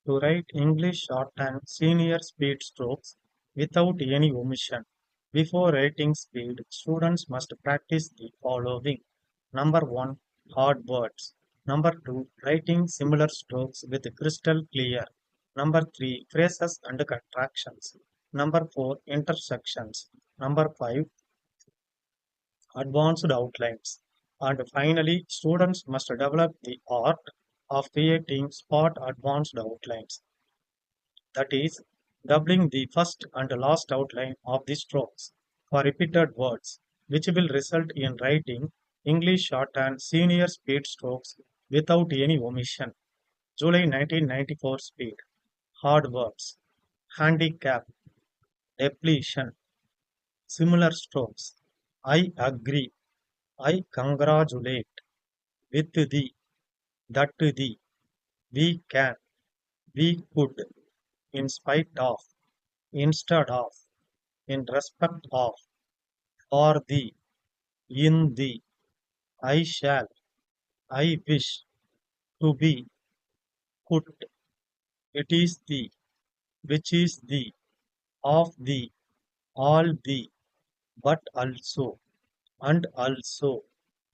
To write English shorthand senior speed strokes without any omission. Before writing speed, students must practice the following. Number 1. Hard words. Number 2. Writing similar strokes with crystal clear. Number 3. Phrases and contractions. Number 4. Intersections. Number 5. Advanced outlines. And finally, students must develop the art of creating spot advanced outlines, that is, doubling the first and last outline of the strokes for repeated words, which will result in writing English shorthand senior speed strokes without any omission. July 1994 speed. Hard words. Handicap. Depletion. Similar strokes. I agree. I congratulate. With the. That the. We can. We could. In spite of. Instead of. In respect of. For the. In the. I shall. I wish. To be. Put. It is the. Which is the. Of the. All the. But also. And also.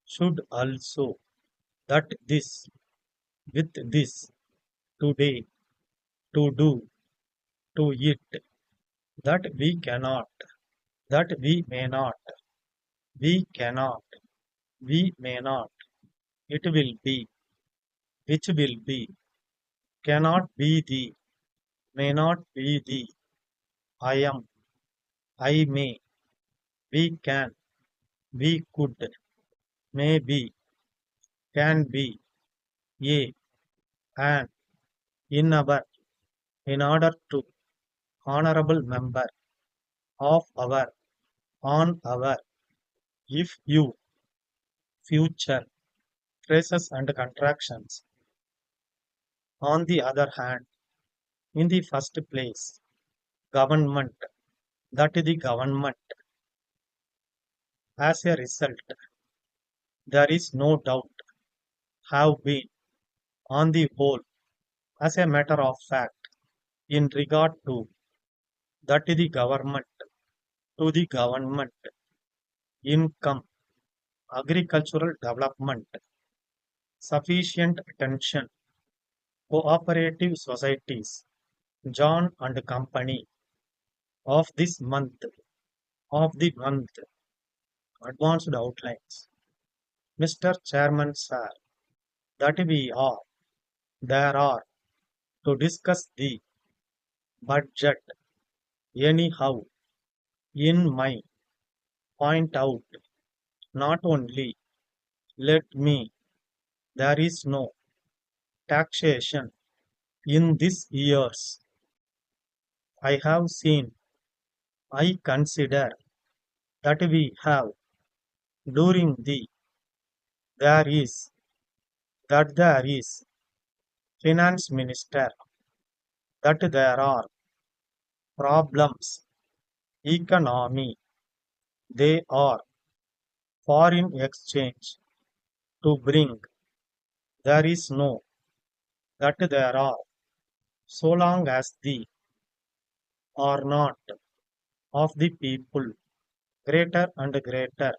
Should also. That this. With this. Today. To do. To it. That we cannot. That we may not. We cannot. We may not. It will be. Which will be. Cannot be the. May not be the. I am. I may. We can. We could. May be. Can be. Yea. And. In our. In order to. Honorable member. Of our. On our. If you. Future. Phrases and contractions. On the other hand, in the first place, government. That the government. As a result, there is no doubt, have been, on the whole, as a matter of fact, in regard to that the government, to the government, income, agricultural development, sufficient attention, cooperative societies, John and Company, of this month, of the month, advanced outlines. Mr. Chairman, sir, that we are, there are, to discuss the budget anyhow, in my point out, not only, let me, there is no taxation in this year's. I have seen, I consider that we have, during the, there is, that there is, finance minister, that there are, problems, economy, they are, foreign exchange, to bring, there is no, that there are, so long as the, are not, of the people, greater and greater,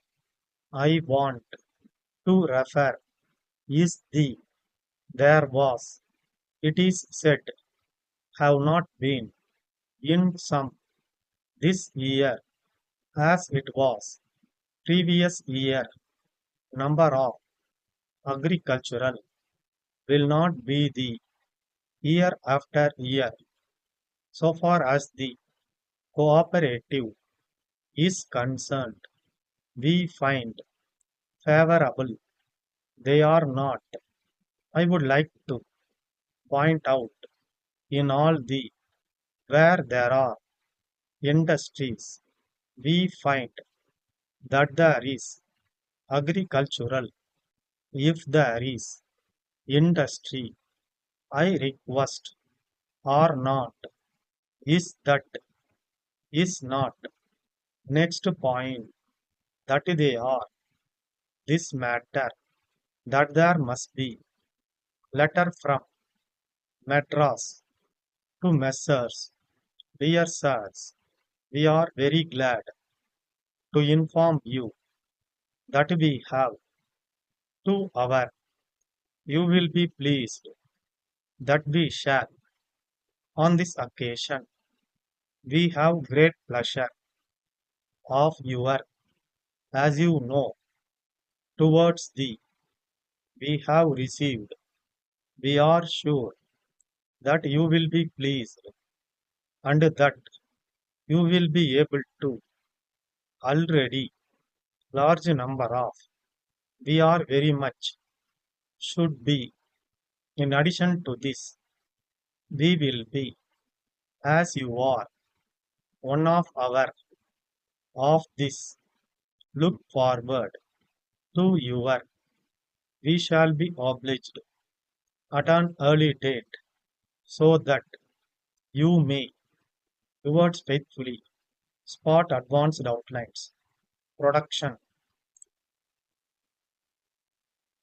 I want, to refer, is the, there was, it is said, have not been, in some, this year, as it was, previous year, number of, agricultural, will not be the, year after year, so far as the, cooperative, is concerned, we find, favorable, they are not. I would like to point out, in all the, where there are, industries, we find, that there is, agricultural, if there is, industry, I request, are not, is that, is not. Next point, that they are, this matter, that there must be, letter from, Madras, To Messrs. Dear Sirs, we are very glad to inform you that we have, to our, you will be pleased that we shall, on this occasion, we have great pleasure of your, as you know, towards thee, we have received. We are sure that you will be pleased and that you will be able to already large number of we are very much should be. In addition to this, we will be, as you are, one of our of this. Look forward to your. We shall be obliged at an early date so that you may, towards faithfully, spot advanced outlines. Production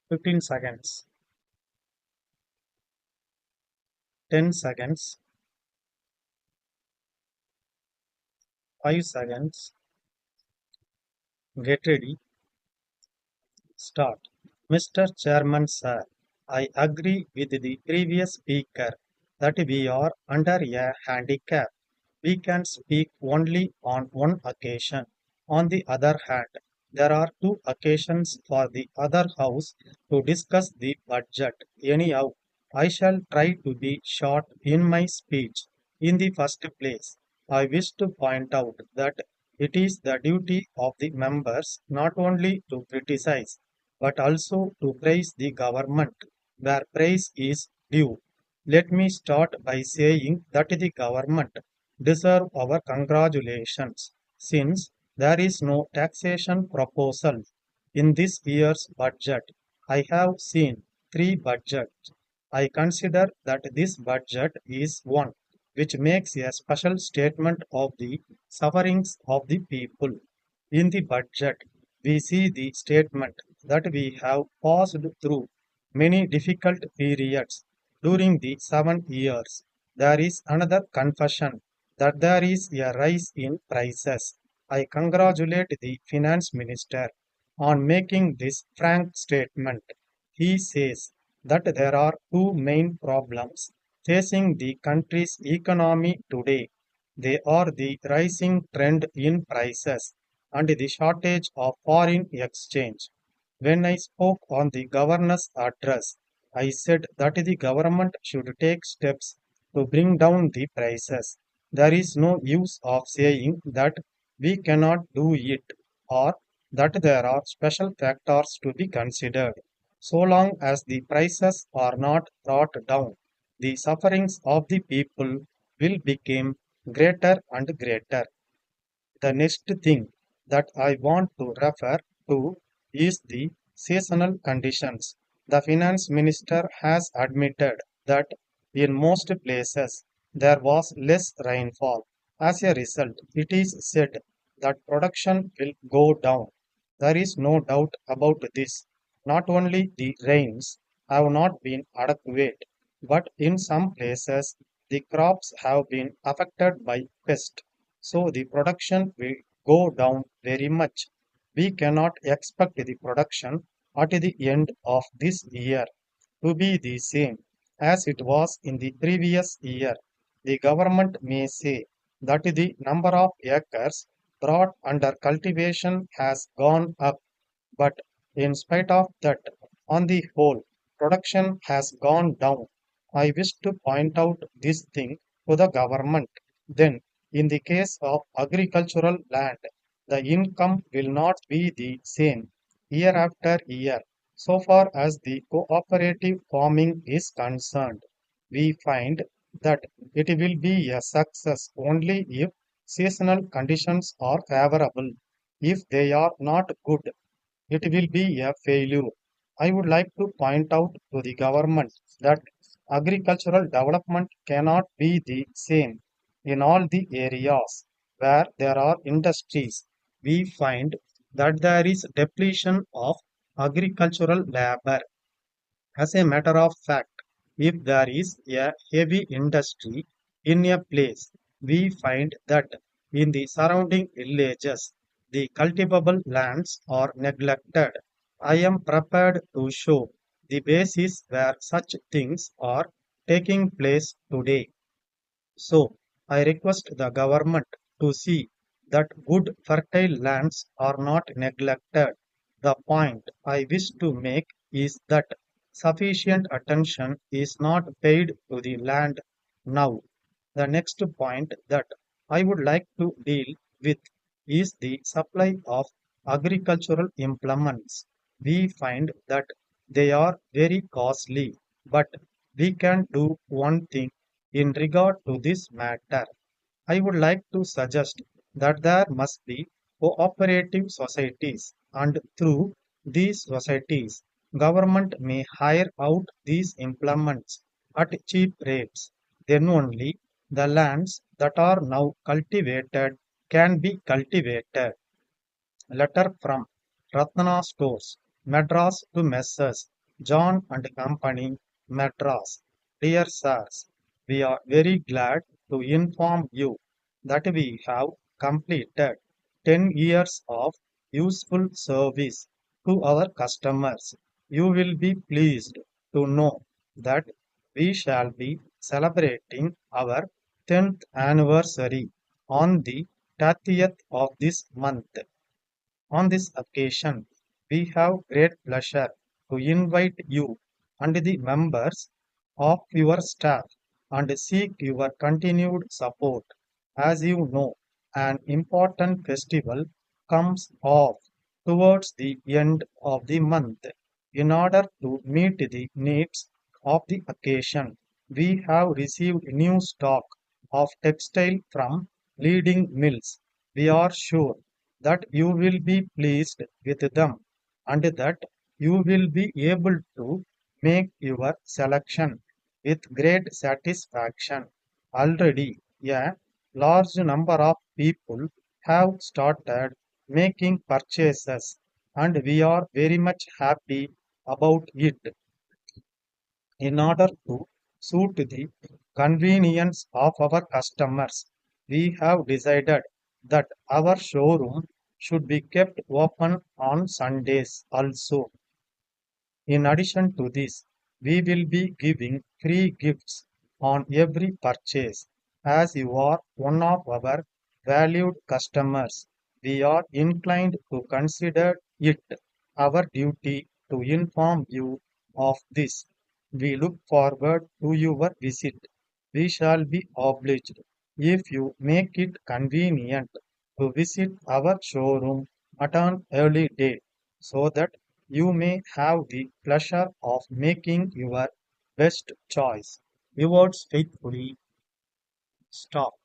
15 seconds, 10 seconds, 5 seconds. Get ready, start. Mr. Chairman, sir, I agree with the previous speaker that we are under a handicap. We can speak only on one occasion. On the other hand, there are two occasions for the other house to discuss the budget. Anyhow, I shall try to be short in my speech. In the first place, I wish to point out that it is the duty of the members not only to criticize but also to praise the government where praise is due. Let me start by saying that the government deserve our congratulations since there is no taxation proposal in this year's budget. I have seen three budgets. I consider that this budget is one which makes a special statement of the sufferings of the people. In the budget, we see the statement that we have passed through many difficult periods during the 7 years. There is another confession that there is a rise in prices. I congratulate the finance minister on making this frank statement. He says that there are two main problems facing the country's economy today. They are the rising trend in prices and the shortage of foreign exchange. When I spoke on the governor's address, I said that the government should take steps to bring down the prices. There is no use of saying that we cannot do it or that there are special factors to be considered. So long as the prices are not brought down, the sufferings of the people will become greater and greater. The next thing that I want to refer to is the seasonal conditions. The finance minister has admitted that in most places there was less rainfall. As a result, it is said that production will go down. There is no doubt about this. Not only the rains have not been adequate, but in some places the crops have been affected by pests, so the production will go down very much. We cannot expect the production at the end of this year to be the same as it was in the previous year. The government may say that the number of acres brought under cultivation has gone up, but in spite of that, on the whole, production has gone down. I wish to point out this thing to the government. Then, in the case of agricultural land, the income will not be the same year after year. So far as the cooperative farming is concerned, we find that it will be a success only if seasonal conditions are favorable. If they are not good, it will be a failure. I would like to point out to the government that agricultural development cannot be the same in all the areas where there are industries. We find that there is depletion of agricultural labor. As a matter of fact, if there is a heavy industry, in a place, we find that in the surrounding villages, the cultivable lands are neglected. I am prepared to show the basis where such things are taking place today. So, I request the government to see that good fertile lands are not neglected. The point I wish to make is that sufficient attention is not paid to the land now. The next point that I would like to deal with is the supply of agricultural implements. We find that they are very costly, but we can do one thing in regard to this matter. I would like to suggest that there must be cooperative societies, and through these societies, government may hire out these implements at cheap rates. Then only the lands that are now cultivated can be cultivated. Letter from Ratna Stores, Madras to Messrs. John and Company, Madras. Dear Sirs, we are very glad to inform you that we have completed 10 years of useful service to our customers. You will be pleased to know that we shall be celebrating our 10th anniversary on the 30th of this month. On this occasion, we have great pleasure to invite you and the members of your staff and seek your continued support. As you know, an important festival comes off towards the end of the month. In order to meet the needs of the occasion, we have received new stock of textile from leading mills. We are sure that you will be pleased with them and that you will be able to make your selection with great satisfaction. Already, a large number of people have started making purchases, and we are very much happy about it. In order to suit the convenience of our customers, we have decided that our showroom should be kept open on Sundays also. In addition to this, we will be giving free gifts on every purchase. As you are one of our valued customers, we are inclined to consider it our duty to inform you of this. We look forward to your visit. We shall be obliged if you make it convenient to visit our showroom at an early date so that you may have the pleasure of making your best choice. Yours faithfully, Stop.